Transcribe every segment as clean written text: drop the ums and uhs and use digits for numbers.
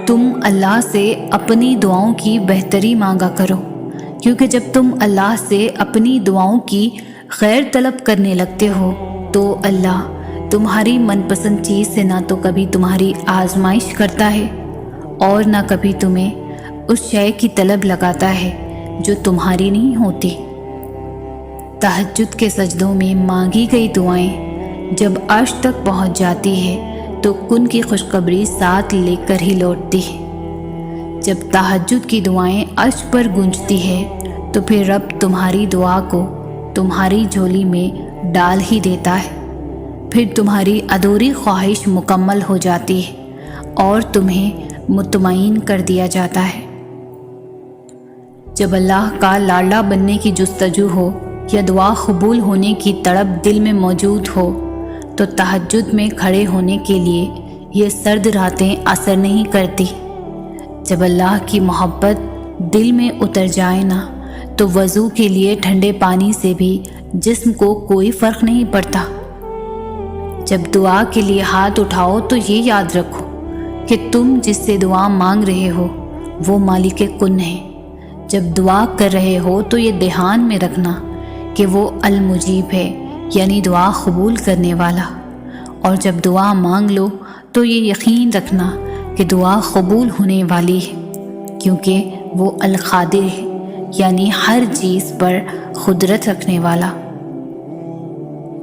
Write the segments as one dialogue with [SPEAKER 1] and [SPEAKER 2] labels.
[SPEAKER 1] تم اللہ سے اپنی دعاؤں کی بہتری مانگا کرو، کیونکہ جب تم اللہ سے اپنی دعاؤں کی خیر طلب کرنے لگتے ہو تو اللہ تمہاری من پسند چیز سے نہ تو کبھی تمہاری آزمائش کرتا ہے اور نہ کبھی تمہیں اس شے کی طلب لگاتا ہے جو تمہاری نہیں ہوتی۔ تہجد کے سجدوں میں مانگی گئی دعائیں جب عرش تک پہنچ جاتی ہے تو کن کی خوشخبری ساتھ لے کر ہی لوٹتی ہے۔ جب تہجد کی دعائیں عرش پر گونجتی ہے تو پھر رب تمہاری دعا کو تمہاری جھولی میں ڈال ہی دیتا ہے، پھر تمہاری ادھوری خواہش مکمل ہو جاتی ہے اور تمہیں مطمئن کر دیا جاتا ہے۔ جب اللہ کا لاڈلا بننے کی جستجو ہو یا دعا قبول ہونے کی تڑپ دل میں موجود ہو تو تہجد میں کھڑے ہونے کے لیے یہ سرد راتیں اثر نہیں کرتی۔ جب اللہ کی محبت دل میں اتر جائے نا تو وضو کے لیے ٹھنڈے پانی سے بھی جسم کو کوئی فرق نہیں پڑتا۔ جب دعا کے لیے ہاتھ اٹھاؤ تو یہ یاد رکھو کہ تم جس سے دعا مانگ رہے ہو وہ مالک کن ہے۔ جب دعا کر رہے ہو تو یہ دھیان میں رکھنا کہ وہ المجیب ہے، یعنی دعا قبول کرنے والا، اور جب دعا مانگ لو تو یہ یقین رکھنا کہ دعا قبول ہونے والی ہے، کیونکہ وہ القادر ہے، یعنی ہر چیز پر قدرت رکھنے والا۔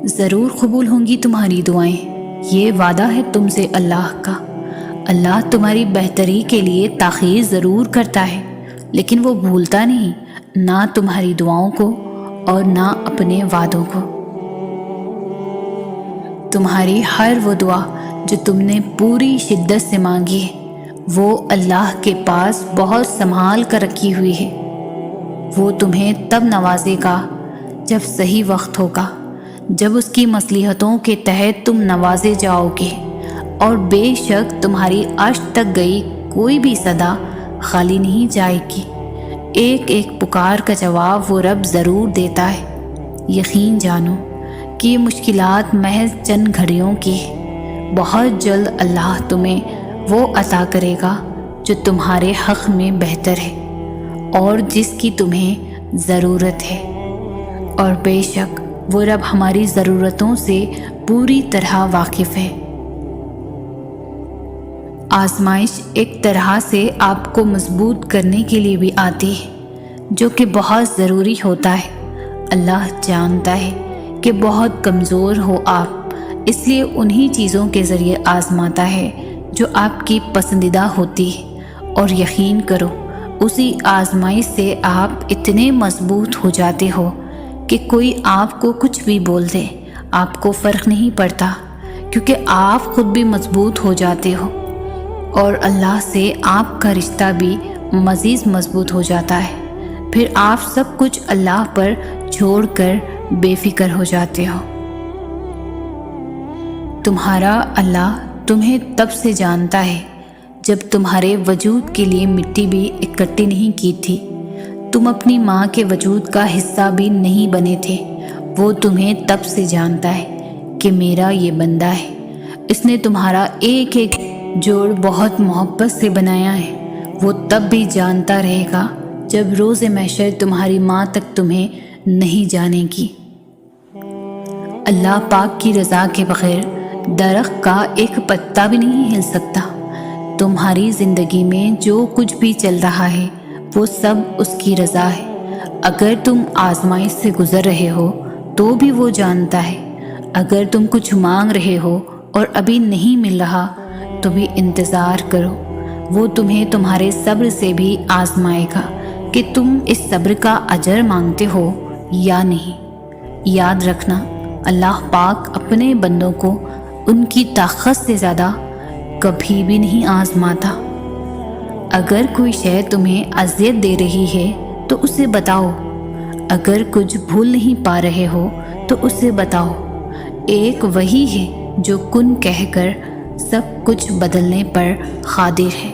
[SPEAKER 1] ضرور قبول ہوں گی تمہاری دعائیں، یہ وعدہ ہے تم سے اللہ کا۔ اللہ تمہاری بہتری کے لیے تاخیر ضرور کرتا ہے، لیکن وہ بھولتا نہیں، نہ تمہاری دعاؤں کو اور نہ اپنے وعدوں کو۔ تمہاری ہر وہ دعا جو تم نے پوری شدت سے مانگی ہے وہ اللہ کے پاس بہت سنبھال کر رکھی ہوئی ہے۔ وہ تمہیں تب نوازے گا جب صحیح وقت ہوگا، جب اس کی مصلحتوں کے تحت تم نوازے جاؤ گے، اور بے شک تمہاری عرش تک گئی کوئی بھی صدا خالی نہیں جائے گی۔ ایک ایک پکار کا جواب وہ رب ضرور دیتا ہے۔ یقین جانو کہ یہ مشکلات محض چند گھڑیوں کی ہے۔ بہت جلد اللہ تمہیں وہ عطا کرے گا جو تمہارے حق میں بہتر ہے اور جس کی تمہیں ضرورت ہے، اور بے شک وہ رب ہماری ضرورتوں سے پوری طرح واقف ہے۔ آزمائش ایک طرح سے آپ کو مضبوط کرنے کے لیے بھی آتی ہے، جو کہ بہت ضروری ہوتا ہے۔ اللہ جانتا ہے کہ بہت کمزور ہو آپ، اس لیے انہی چیزوں کے ذریعے آزماتا ہے جو آپ کی پسندیدہ ہوتی ہے، اور یقین کرو اسی آزمائش سے آپ اتنے مضبوط ہو جاتے ہو کہ کوئی آپ کو کچھ بھی بول دے آپ کو فرق نہیں پڑتا، کیونکہ آپ خود بھی مضبوط ہو جاتے ہو، اور اللہ سے آپ کا رشتہ بھی مزید مضبوط ہو جاتا ہے۔ پھر آپ سب کچھ اللہ پر چھوڑ کر بے فکر ہو جاتے ہو۔ تمہارا اللہ تمہیں تب سے جانتا ہے جب تمہارے وجود کے لیے مٹی بھی اکٹھی نہیں کی تھی، تم اپنی ماں کے وجود کا حصہ بھی نہیں بنے تھے۔ وہ تمہیں تب سے جانتا ہے کہ میرا یہ بندہ ہے، اس نے تمہارا ایک ایک جوڑ بہت محبت سے بنایا ہے۔ وہ تب بھی جانتا رہے گا جب روز محشر تمہاری ماں تک تمہیں نہیں جانے گی۔ اللہ پاک کی رضا کے بغیر درخت کا ایک پتا بھی نہیں ہل سکتا۔ تمہاری زندگی میں جو کچھ بھی چل رہا ہے وہ سب اس کی رضا ہے۔ اگر تم آزمائش سے گزر رہے ہو تو بھی وہ جانتا ہے۔ اگر تم کچھ مانگ رہے ہو اور ابھی نہیں مل رہا تو بھی انتظار کرو، وہ تمہیں تمہارے صبر سے بھی آزمائے گا کہ تم اس صبر کا اجر مانگتے ہو یا نہیں۔ یاد رکھنا، اللہ پاک اپنے بندوں کو ان کی طاقت سے زیادہ کبھی بھی نہیں آزماتا۔ اگر کوئی شے تمہیں اذیت دے رہی ہے تو اسے بتاؤ، اگر کچھ بھول نہیں پا رہے ہو تو اسے بتاؤ۔ ایک وہی ہے جو کن کہہ کر سب کچھ بدلنے پر قادر ہے۔